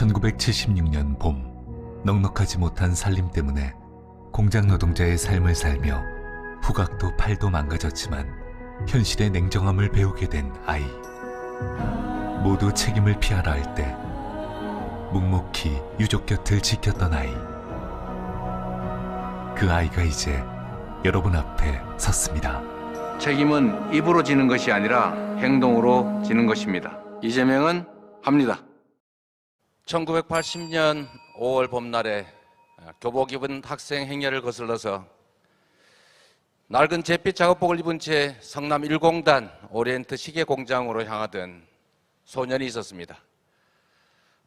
1976년 봄, 넉넉하지 못한 살림 때문에 공장 노동자의 삶을 살며 후각도 팔도 망가졌지만 현실의 냉정함을 배우게 된 아이. 모두 책임을 피하라 할 때 묵묵히 유족 곁을 지켰던 아이. 그 아이가 이제 여러분 앞에 섰습니다. 책임은 입으로 지는 것이 아니라 행동으로 지는 것입니다. 이재명은 합니다. 1980년 5월 봄날에 교복 입은 학생 행렬을 거슬러서 낡은 잿빛 작업복을 입은 채 성남 1공단 오리엔트 시계 공장으로 향하던 소년이 있었습니다.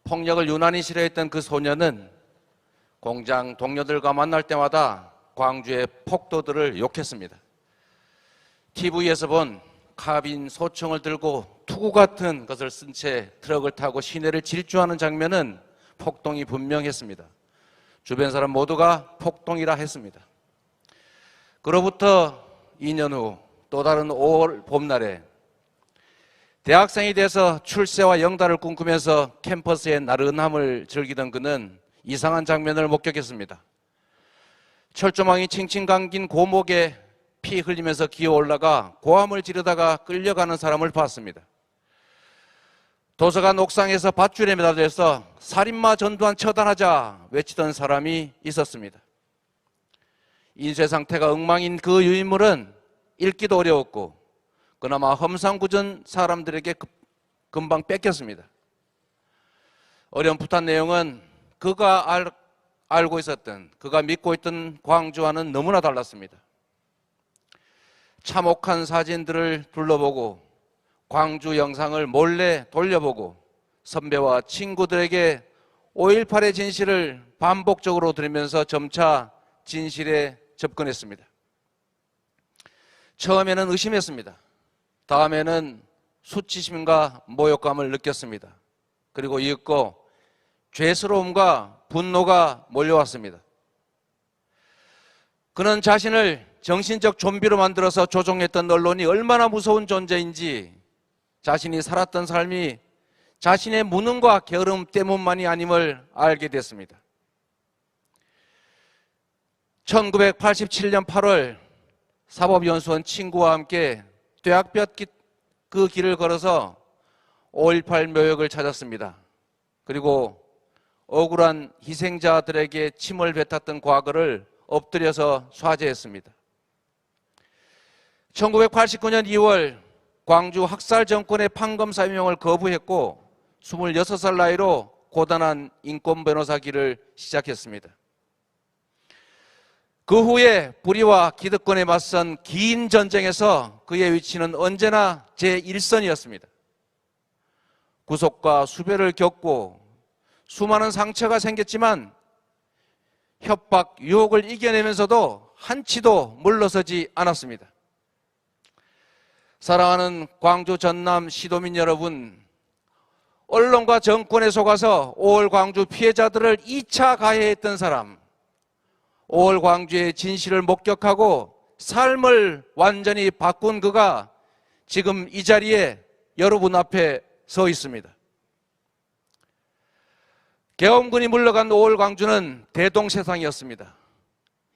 폭력을 유난히 싫어했던 그 소년은 공장 동료들과 만날 때마다 광주의 폭도들을 욕했습니다. TV에서 본 카빈 소총을 들고 투구 같은 것을 쓴 채 트럭을 타고 시내를 질주하는 장면은 폭동이 분명했습니다. 주변 사람 모두가 폭동이라 했습니다. 그로부터 2년 후 또 다른 5월 봄날에 대학생이 돼서 출세와 영달을 꿈꾸면서 캠퍼스의 나른함을 즐기던 그는 이상한 장면을 목격했습니다. 철조망이 칭칭 감긴 고목에 피 흘리면서 기어 올라가 고함을 지르다가 끌려가는 사람을 봤습니다. 도서관 옥상에서 밧줄에 매달려서 살인마 전두환 처단하자 외치던 사람이 있었습니다. 인쇄 상태가 엉망인 그 유인물은 읽기도 어려웠고 그나마 험상궂은 사람들에게 금방 뺏겼습니다. 어렴풋한 내용은 그가 알고 있었던, 그가 믿고 있던 광주와는 너무나 달랐습니다. 참혹한 사진들을 둘러보고 광주 영상을 몰래 돌려보고 선배와 친구들에게 5.18의 진실을 반복적으로 들으면서 점차 진실에 접근했습니다. 처음에는 의심했습니다. 다음에는 수치심과 모욕감을 느꼈습니다. 그리고 이윽고 죄스러움과 분노가 몰려왔습니다. 그는 자신을 정신적 좀비로 만들어서 조종했던 언론이 얼마나 무서운 존재인지, 자신이 살았던 삶이 자신의 무능과 게으름 때문만이 아님을 알게 됐습니다. 1987년 8월 사법연수원 친구와 함께 뙤약볕 그 길을 걸어서 5.18 묘역을 찾았습니다. 그리고 억울한 희생자들에게 침을 뱉었던 과거를 엎드려서 사죄했습니다. 1989년 2월 광주 학살 정권의 판검사명을 거부했고 26살 나이로 고단한 인권 변호사 길을 시작했습니다. 그 후에 불의와 기득권에 맞선 긴 전쟁에서 그의 위치는 언제나 제1선이었습니다. 구속과 수배를 겪고 수많은 상처가 생겼지만 협박, 유혹을 이겨내면서도 한치도 물러서지 않았습니다. 사랑하는 광주 전남 시도민 여러분, 언론과 정권에 속아서 5월 광주 피해자들을 2차 가해했던 사람, 5월 광주의 진실을 목격하고 삶을 완전히 바꾼 그가 지금 이 자리에 여러분 앞에 서 있습니다. 계엄군이 물러간 5월 광주는 대동세상이었습니다.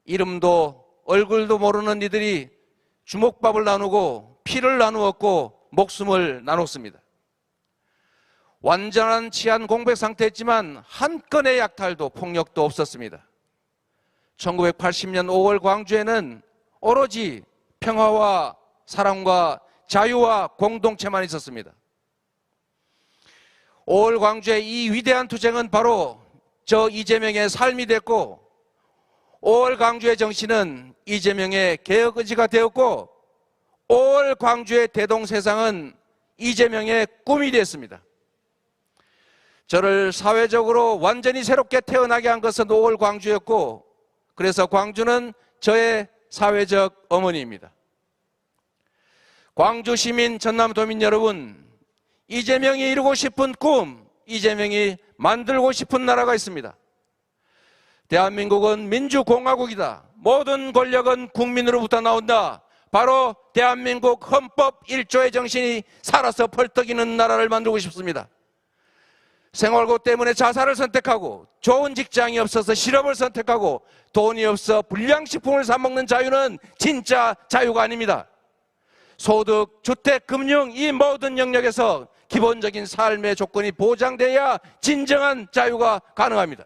이름도 얼굴도 모르는 이들이 주먹밥을 나누고 피를 나누었고 목숨을 나눴습니다. 완전한 치안 공백 상태였지만 한 건의 약탈도 폭력도 없었습니다. 1980년 5월 광주에는 오로지 평화와 사랑과 자유와 공동체만 있었습니다. 5월 광주의 이 위대한 투쟁은 바로 저 이재명의 삶이 됐고 5월 광주의 정신은 이재명의 개혁 의지가 되었고 5월 광주의 대동세상은 이재명의 꿈이 됐습니다. 저를 사회적으로 완전히 새롭게 태어나게 한 것은 5월 광주였고 그래서 광주는 저의 사회적 어머니입니다. 광주 시민, 전남도민 여러분, 이재명이 이루고 싶은 꿈, 이재명이 만들고 싶은 나라가 있습니다. 대한민국은 민주공화국이다. 모든 권력은 국민으로부터 나온다. 바로 대한민국 헌법 1조의 정신이 살아서 펄떡이는 나라를 만들고 싶습니다. 생활고 때문에 자살을 선택하고 좋은 직장이 없어서 실업을 선택하고 돈이 없어 불량식품을 사 먹는 자유는 진짜 자유가 아닙니다. 소득, 주택, 금융 이 모든 영역에서 기본적인 삶의 조건이 보장돼야 진정한 자유가 가능합니다.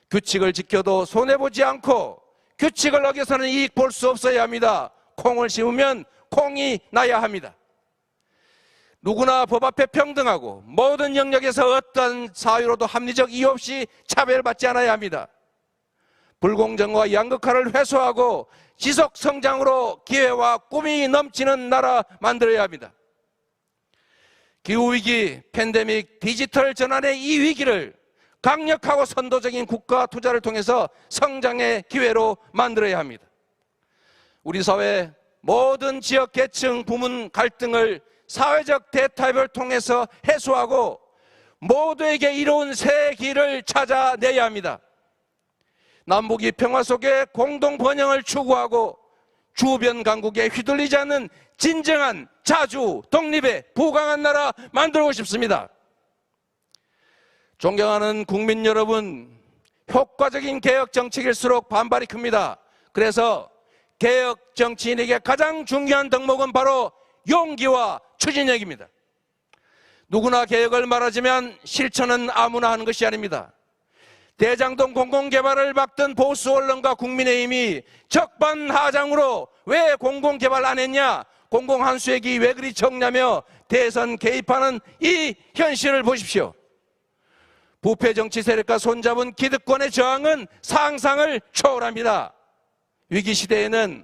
규칙을 지켜도 손해보지 않고 규칙을 어겨서는 이익 볼 수 없어야 합니다. 콩을 심으면 콩이 나야 합니다. 누구나 법 앞에 평등하고 모든 영역에서 어떤 사유로도 합리적 이유 없이 차별받지 않아야 합니다. 불공정과 양극화를 해소하고 지속 성장으로 기회와 꿈이 넘치는 나라 만들어야 합니다. 기후위기, 팬데믹, 디지털 전환의 이 위기를 강력하고 선도적인 국가 투자를 통해서 성장의 기회로 만들어야 합니다. 우리 사회 모든 지역, 계층, 부문 갈등을 사회적 대타협을 통해서 해소하고 모두에게 이로운 새 길을 찾아내야 합니다. 남북이 평화 속에 공동 번영을 추구하고 주변 강국에 휘둘리지 않는 진정한 자주, 독립의 부강한 나라 만들고 싶습니다. 존경하는 국민 여러분, 효과적인 개혁 정책일수록 반발이 큽니다. 그래서 개혁 정치인에게 가장 중요한 덕목은 바로 용기와 추진력입니다. 누구나 개혁을 말하자면 실천은 아무나 하는 것이 아닙니다. 대장동 공공개발을 막던 보수 언론과 국민의힘이 적반하장으로 왜 공공개발 안 했냐, 공공한수액이 왜 그리 적냐며 대선 개입하는 이 현실을 보십시오. 부패 정치 세력과 손잡은 기득권의 저항은 상상을 초월합니다. 위기 시대에는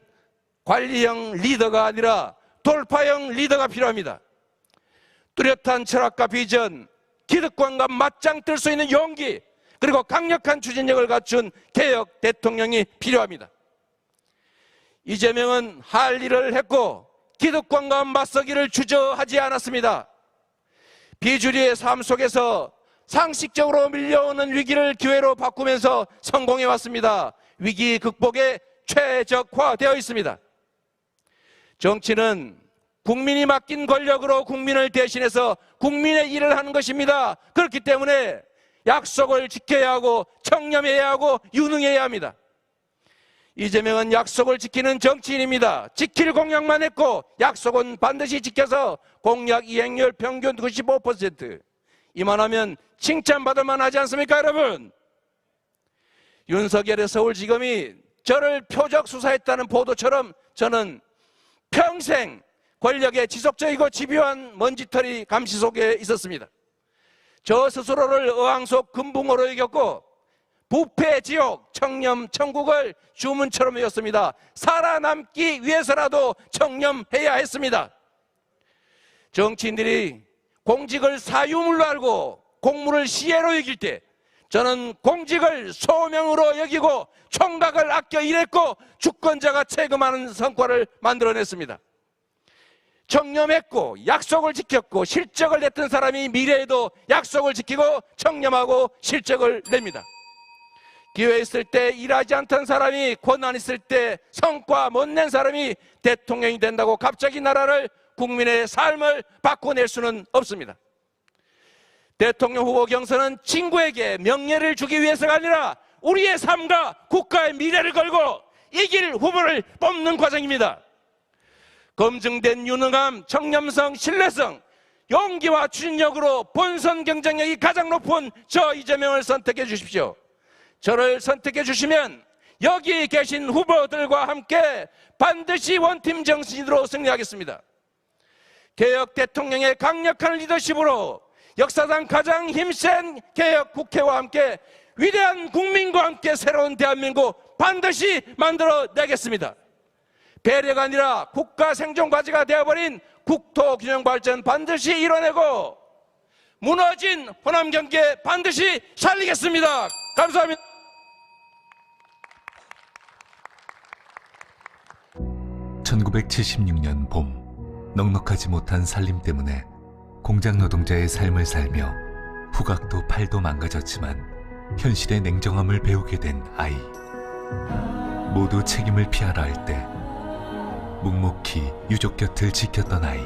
관리형 리더가 아니라 돌파형 리더가 필요합니다. 뚜렷한 철학과 비전, 기득권과 맞짱 뜰 수 있는 용기, 그리고 강력한 추진력을 갖춘 개혁 대통령이 필요합니다. 이재명은 할 일을 했고 기득권과 맞서기를 주저하지 않았습니다. 비주류의 삶 속에서 상식적으로 밀려오는 위기를 기회로 바꾸면서 성공해 왔습니다. 위기 극복에 최적화되어 있습니다. 정치는 국민이 맡긴 권력으로 국민을 대신해서 국민의 일을 하는 것입니다. 그렇기 때문에 약속을 지켜야 하고 청렴해야 하고 유능해야 합니다. 이재명은 약속을 지키는 정치인입니다. 지킬 공약만 했고 약속은 반드시 지켜서 공약 이행률 평균 95%. 이만하면 칭찬받을 만하지 않습니까, 여러분? 윤석열의 서울지검이 저를 표적 수사했다는 보도처럼 저는 평생 권력의 지속적이고 집요한 먼지털이 감시 속에 있었습니다. 저 스스로를 어항 속 금붕어로 여겼고 부패 지옥, 청렴 천국을 주문처럼 외웠습니다. 살아남기 위해서라도 청렴해야 했습니다. 정치인들이 공직을 사유물로 알고 공무를 시혜로 여길 때 저는 공직을 소명으로 여기고 총각을 아껴 일했고 주권자가 체금하는 성과를 만들어냈습니다. 청렴했고 약속을 지켰고 실적을 냈던 사람이 미래에도 약속을 지키고 청렴하고 실적을 냅니다. 기회 있을 때 일하지 않던 사람이 권한 있을 때 성과 못 낸 사람이 대통령이 된다고 갑자기 나라를 국민의 삶을 바꿔낼 수는 없습니다. 대통령 후보 경선은 친구에게 명예를 주기 위해서가 아니라 우리의 삶과 국가의 미래를 걸고 이길 후보를 뽑는 과정입니다. 검증된 유능함, 청렴성, 신뢰성, 용기와 추진력으로 본선 경쟁력이 가장 높은 저 이재명을 선택해 주십시오. 저를 선택해 주시면 여기 계신 후보들과 함께 반드시 원팀 정신으로 승리하겠습니다. 개혁 대통령의 강력한 리더십으로 역사상 가장 힘센 개혁 국회와 함께 위대한 국민과 함께 새로운 대한민국 반드시 만들어내겠습니다. 배려가 아니라 국가 생존 과제가 되어버린 국토 균형 발전 반드시 이뤄내고 무너진 호남 경계 반드시 살리겠습니다. 감사합니다. (1976년) 봄, 넉넉하지 못한 살림 때문에 공장 노동자의 삶을 살며 후각도 팔도 망가졌지만 현실의 냉정함을 배우게 된 아이. 모두 책임을 피하라 할 때 묵묵히 유족 곁을 지켰던 아이.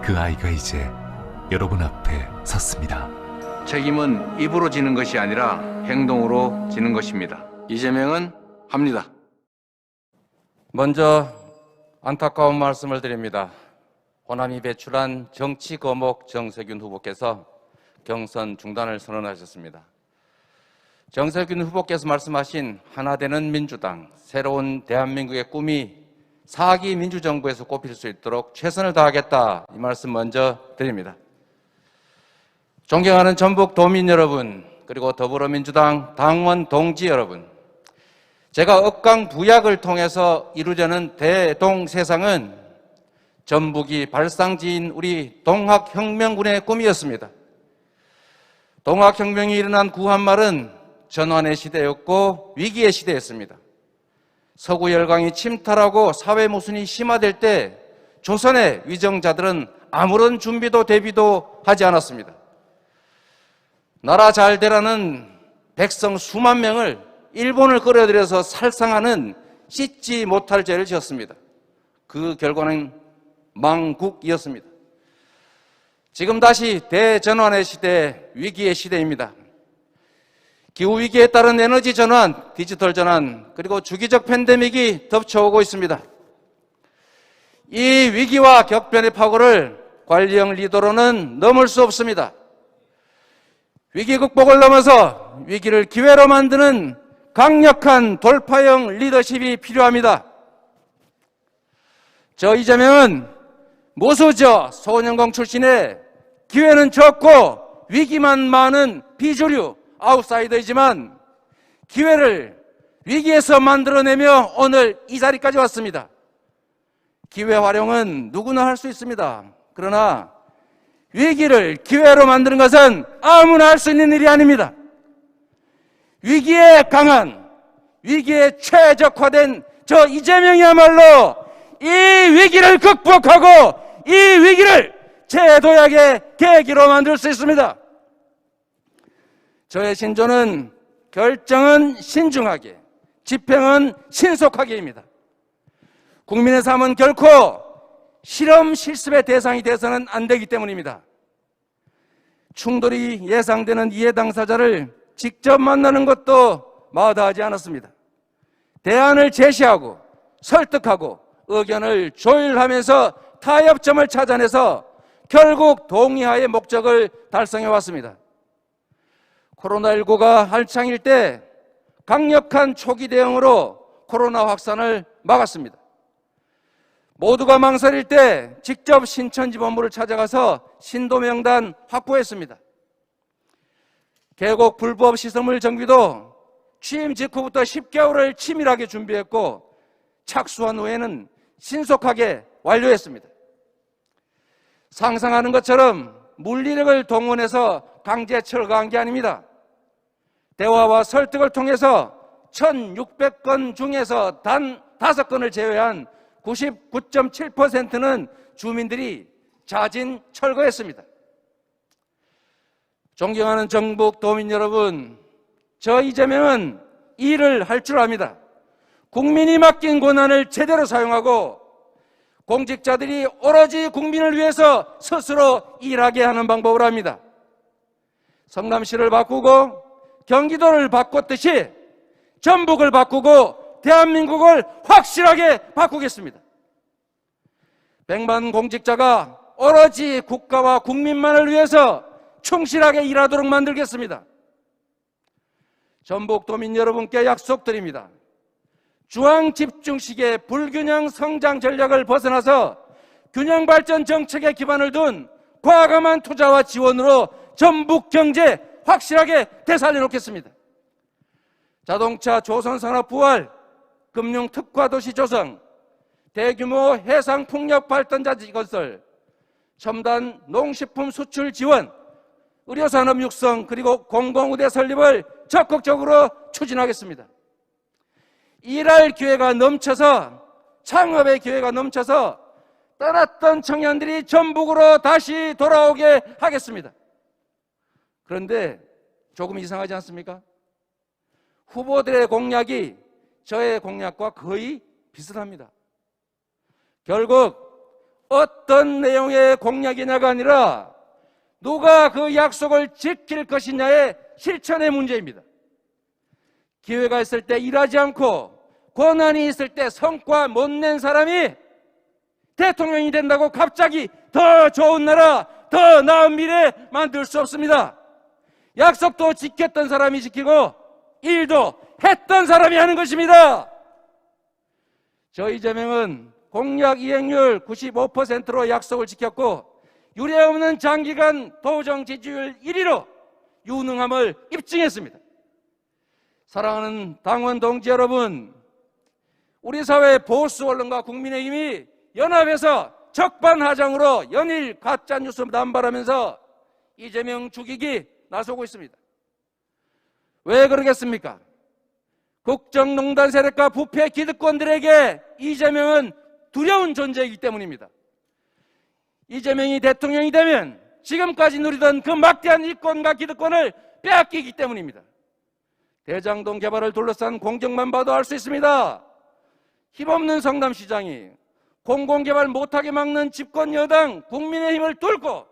그 아이가 이제 여러분 앞에 섰습니다. 책임은 입으로 지는 것이 아니라 행동으로 지는 것입니다. 이재명은 합니다. 먼저 안타까운 말씀을 드립니다. 호남이 배출한 정치 거목 정세균 후보께서 경선 중단을 선언하셨습니다. 정세균 후보께서 말씀하신 하나 되는 민주당, 새로운 대한민국의 꿈이 4기 민주정부에서 꼽힐 수 있도록 최선을 다하겠다, 이 말씀 먼저 드립니다. 존경하는 전북 도민 여러분, 그리고 더불어민주당 당원 동지 여러분, 제가 억강부약을 통해서 이루려는 대동세상은 전북이 발상지인 우리 동학혁명군의 꿈이었습니다. 동학혁명이 일어난 구한말은 전환의 시대였고 위기의 시대였습니다. 서구 열강이 침탈하고 사회 모순이 심화될 때 조선의 위정자들은 아무런 준비도 대비도 하지 않았습니다. 나라 잘 되라는 백성 수만 명을 일본을 끌어들여서 살상하는 씻지 못할 죄를 지었습니다. 그 결과는 망국이었습니다. 지금 다시 대전환의 시대, 위기의 시대입니다. 기후위기에 따른 에너지 전환, 디지털 전환, 그리고 주기적 팬데믹이 덮쳐오고 있습니다. 이 위기와 격변의 파고를 관리형 리더로는 넘을 수 없습니다. 위기 극복을 넘어서 위기를 기회로 만드는 강력한 돌파형 리더십이 필요합니다. 저 이재명은 무수저 소년공 출신의 기회는 적고 위기만 많은 비주류 아웃사이더이지만 기회를 위기에서 만들어내며 오늘 이 자리까지 왔습니다. 기회 활용은 누구나 할 수 있습니다. 그러나 위기를 기회로 만드는 것은 아무나 할 수 있는 일이 아닙니다. 위기에 강한, 위기에 최적화된 저 이재명이야말로 이 위기를 극복하고 이 위기를 제도약의 계기로 만들 수 있습니다. 저의 신조는 결정은 신중하게, 집행은 신속하게입니다. 국민의 삶은 결코 실험 실습의 대상이 돼서는 안 되기 때문입니다. 충돌이 예상되는 이해 당사자를 직접 만나는 것도 마다하지 않았습니다. 대안을 제시하고 설득하고 의견을 조율하면서 타협점을 찾아내서 결국 동의하의 목적을 달성해 왔습니다. 코로나19가 한창일 때 강력한 초기 대응으로 코로나 확산을 막았습니다. 모두가 망설일 때 직접 신천지본부를 찾아가서 신도명단 확보했습니다. 계곡 불법 시설물 정비도 취임 직후부터 10개월을 치밀하게 준비했고 착수한 후에는 신속하게 완료했습니다. 상상하는 것처럼 물리력을 동원해서 강제 철거한 게 아닙니다. 대화와 설득을 통해서 1,600건 중에서 단 5건을 제외한 99.7%는 주민들이 자진 철거했습니다. 존경하는 전북 도민 여러분, 저 이재명은 일을 할 줄 압니다. 국민이 맡긴 권한을 제대로 사용하고 공직자들이 오로지 국민을 위해서 스스로 일하게 하는 방법을 합니다. 성남시를 바꾸고 경기도를 바꿨듯이 전북을 바꾸고 대한민국을 확실하게 바꾸겠습니다. 100만 공직자가 오로지 국가와 국민만을 위해서 충실하게 일하도록 만들겠습니다. 전북 도민 여러분께 약속드립니다. 중앙 집중식의 불균형 성장 전략을 벗어나서 균형 발전 정책에 기반을 둔 과감한 투자와 지원으로 전북 경제 확실하게 되살려 놓겠습니다. 자동차 조선산업 부활, 금융 특화 도시 조성, 대규모 해상 풍력 발전자지 건설, 첨단 농식품 수출 지원, 의료산업 육성, 그리고 공공의대 설립을 적극적으로 추진하겠습니다. 일할 기회가 넘쳐서, 창업의 기회가 넘쳐서 떠났던 청년들이 전북으로 다시 돌아오게 하겠습니다. 그런데 조금 이상하지 않습니까? 후보들의 공약이 저의 공약과 거의 비슷합니다. 결국 어떤 내용의 공약이냐가 아니라 누가 그 약속을 지킬 것이냐의 실천의 문제입니다. 기회가 있을 때 일하지 않고 권한이 있을 때 성과 못 낸 사람이 대통령이 된다고 갑자기 더 좋은 나라, 더 나은 미래 만들 수 없습니다. 약속도 지켰던 사람이 지키고 일도 했던 사람이 하는 것입니다. 저 이재명은 공약 이행률 95%로 약속을 지켰고 유례없는 장기간 도정 지지율 1위로 유능함을 입증했습니다. 사랑하는 당원 동지 여러분, 우리 사회 보수 언론과 국민의힘이 연합해서 적반하장으로 연일 가짜뉴스 남발하면서 이재명 죽이기 나서고 있습니다. 왜 그러겠습니까? 국정농단 세력과 부패 기득권들에게 이재명은 두려운 존재이기 때문입니다. 이재명이 대통령이 되면 지금까지 누리던 그 막대한 이권과 기득권을 빼앗기기 때문입니다. 대장동 개발을 둘러싼 공정만 봐도 알 수 있습니다. 힘없는 성남시장이 공공개발 못하게 막는 집권 여당 국민의힘을 뚫고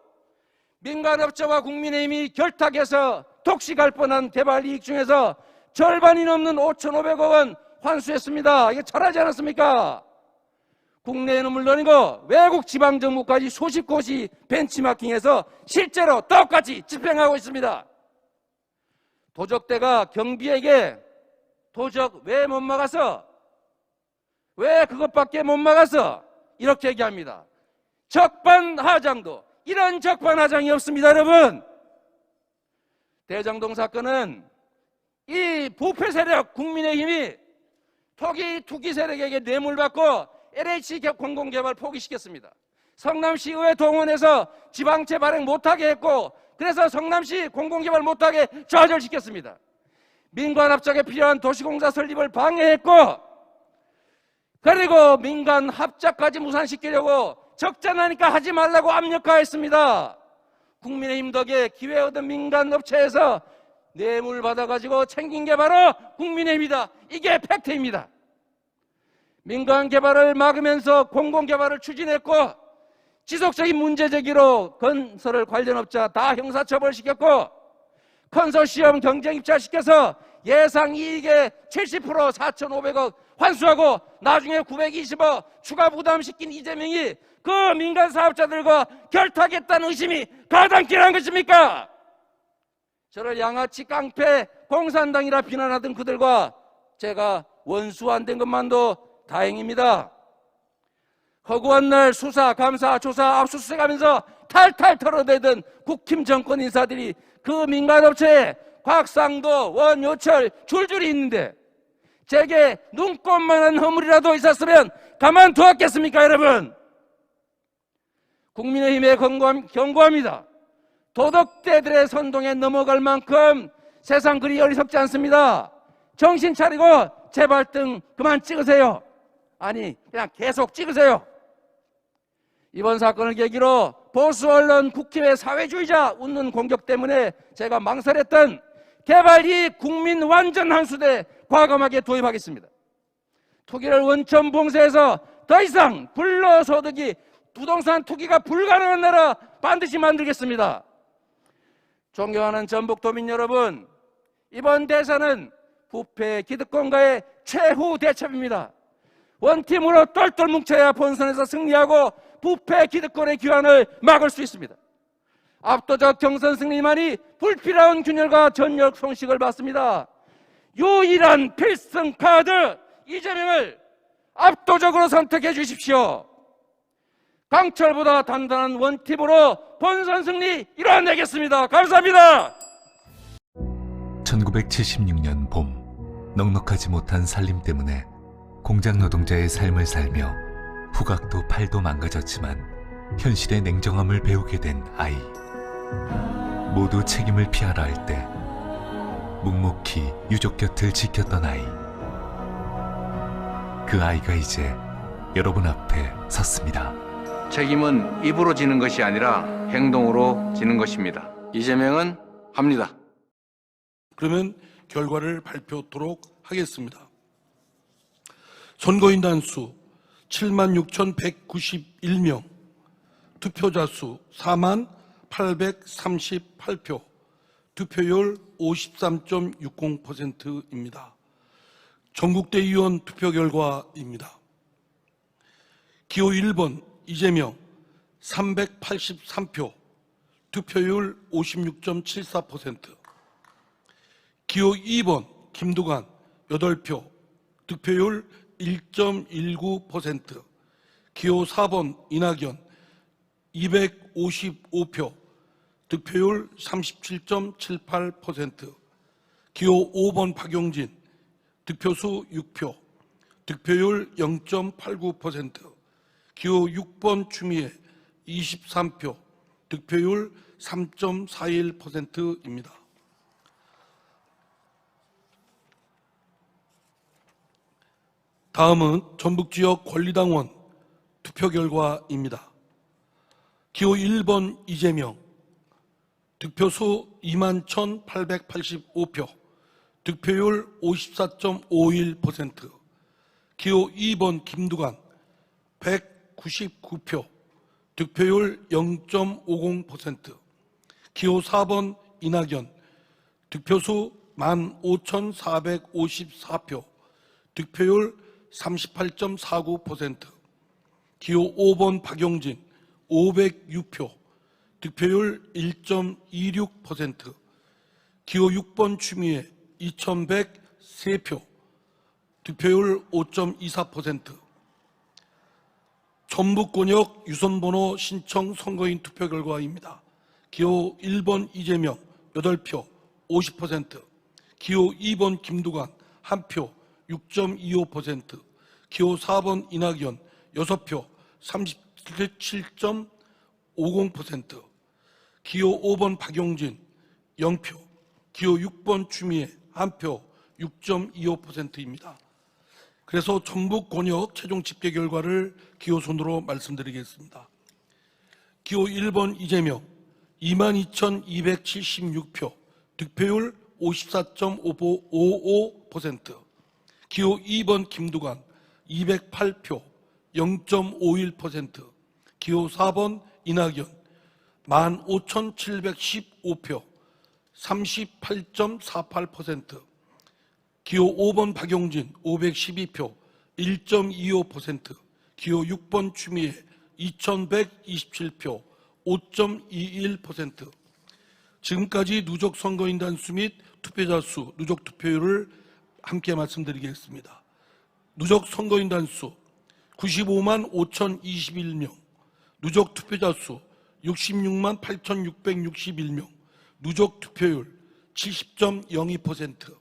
민간업자와 국민의힘이 결탁해서 독식할 뻔한 개발 이익 중에서 절반이 넘는 5,500억 원 환수했습니다. 이게 잘하지 않았습니까? 국내에는 물론이고 외국 지방정부까지 수십 곳이 벤치마킹해서 실제로 똑같이 집행하고 있습니다. 도적대가 경비에게 도적 왜 못 막아서? 왜 그것밖에 못 막아서? 이렇게 얘기합니다. 적반하장도 이런 적반하장이 없습니다. 여러분, 대장동 사건은 이 부패 세력 국민의힘이 토기 투기 세력에게 뇌물받고 LH 공공개발 포기시켰습니다. 성남시의회 동원해서 지방채 발행 못하게 했고 그래서 성남시 공공개발 못하게 좌절시켰습니다. 민간 합작에 필요한 도시공사 설립을 방해했고 그리고 민간 합작까지 무산시키려고 적자나니까 하지 말라고 압력화했습니다. 국민의힘 덕에 기회 얻은 민간 업체에서 뇌물 받아가지고 챙긴 게 바로 국민의힘이다. 이게 팩트입니다. 민간 개발을 막으면서 공공개발을 추진했고 지속적인 문제 제기로 건설을 관련 업자 다 형사처벌시켰고 컨소시엄 경쟁 입찰시켜서 예상 이익의 70% 4,500억 환수하고 나중에 920억 추가 부담시킨 이재명이 그 민간 사업자들과 결탁했다는 의심이 가당키란 것입니까? 저를 양아치 깡패 공산당이라 비난하던 그들과 제가 원수 안 된 것만도 다행입니다. 허구한 날 수사, 감사, 조사, 압수수색하면서 탈탈 털어대던 국힘 정권 인사들이 그 민간업체에 곽상도, 원효철 줄줄이 있는데 제게 눈꼽만한 허물이라도 있었으면 가만두었겠습니까, 여러분? 국민의힘에 경고합니다. 도덕대들의 선동에 넘어갈 만큼 세상 그리 어리석지 않습니다. 정신 차리고 제 발등 그만 찍으세요. 아니, 그냥 계속 찍으세요. 이번 사건을 계기로 보수 언론 국힘의 사회주의자 웃는 공격 때문에 제가 망설였던 개발이익 국민 완전 환수대 과감하게 도입하겠습니다. 투기를 원천 봉쇄해서 더 이상 불로소득이 부동산 투기가 불가능한 나라 반드시 만들겠습니다. 존경하는 전북도민 여러분, 이번 대선은 부패 기득권과의 최후 대첩입니다. 원팀으로 똘똘 뭉쳐야 본선에서 승리하고 부패 기득권의 귀환을 막을 수 있습니다. 압도적 경선 승리만이 불필요한 균열과 전력 손식을 받습니다. 유일한 필승 카드 이재명을 압도적으로 선택해 주십시오. 강철보다 단단한 원팀으로 본선 승리 이뤄내겠습니다. 감사합니다. 1976년 봄, 넉넉하지 못한 살림 때문에 공장 노동자의 삶을 살며 후각도 팔도 망가졌지만 현실의 냉정함을 배우게 된 아이. 모두 책임을 피하라 할 때 묵묵히 유족 곁을 지켰던 아이. 그 아이가 이제 여러분 앞에 섰습니다. 책임은 입으로 지는 것이 아니라 행동으로 지는 것입니다. 이재명은 합니다. 그러면 결과를 발표하도록 하겠습니다. 선거인단 수 76,191명, 투표자 수 838표, 득표율 53.60%입니다. 전국대의원 투표 결과입니다. 기호 1번 이재명 383표, 득표율 56.74%. 기호 2번 김두관 8표, 득표율 1.19%. 기호 4번 이낙연 255표, 득표율 37.78%. 기호 5번 박용진 득표수 6표, 득표율 0.89%. 기호 6번 추미애 23표, 득표율 3.41%입니다. 다음은 전북지역 권리당원 투표 결과입니다. 기호 1번 이재명 득표수 21,885표, 득표율 54.51%. 기호 2번 김두관 199표, 득표율 0.50%. 기호 4번 이낙연 득표수 15,454표, 득표율 38.49%. 기호 5번 박용진 506표, 득표율 1.26%. 기호 6번 추미애 2,103표, 득표율 5.24%. 전북권역 유선번호 신청 선거인 투표 결과입니다. 기호 1번 이재명 8표 50%, 기호 2번 김두관 1표 6.25%, 기호 4번 이낙연 6표 37.50%, 기호 5번 박용진 0표, 기호 6번 추미애 1표 6.25%입니다. 그래서 전북 권역 최종 집계 결과를 기호 순으로 말씀드리겠습니다. 기호 1번 이재명 22,276표, 득표율 54.55%. 기호 2번 김두관 208표 0.51%. 기호 4번 이낙연 15,715표 38.48%. 기호 5번 박용진 512표 1.25%. 기호 6번 추미애 2,127표 5.21%. 지금까지 누적 선거인단 수 및 투표자 수, 누적 투표율을 함께 말씀드리겠습니다. 누적 선거인단 수 95만 5,021명, 누적 투표자 수 66만 8,661명, 누적 투표율 70.02%.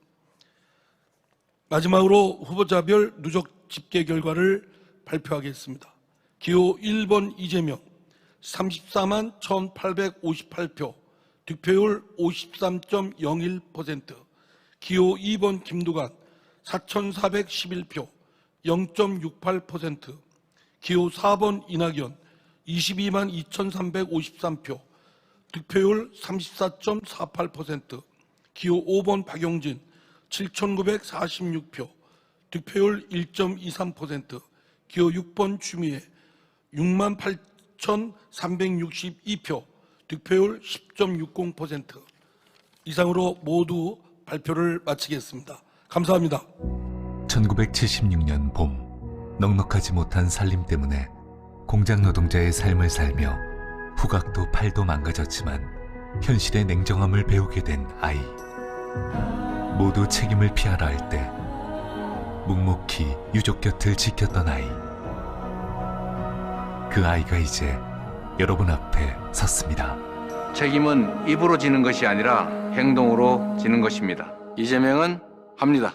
마지막으로 후보자별 누적 집계 결과를 발표하겠습니다. 기호 1번 이재명 34만 1,858표, 득표율 53.01%. 기호 2번 김두관 4,411표 0.68%. 기호 4번 이낙연 22만 2,353표, 득표율 34.48%. 기호 5번 박용진 7,946표, 득표율 1.23%. 기호 6번 추미애 6만 8,362표, 득표율 10.60%. 이상으로 모두 발표를 마치겠습니다. 감사합니다. 1976년 봄, 넉넉하지 못한 살림 때문에 공장 노동자의 삶을 살며 후각도 팔도 망가졌지만 현실의 냉정함을 배우게 된 아이. 모두 책임을 피하라 할 때 묵묵히 유족 곁을 지켰던 아이. 그 아이가 이제 여러분 앞에 섰습니다. 책임은 입으로 지는 것이 아니라 행동으로 지는 것입니다. 이재명은 합니다.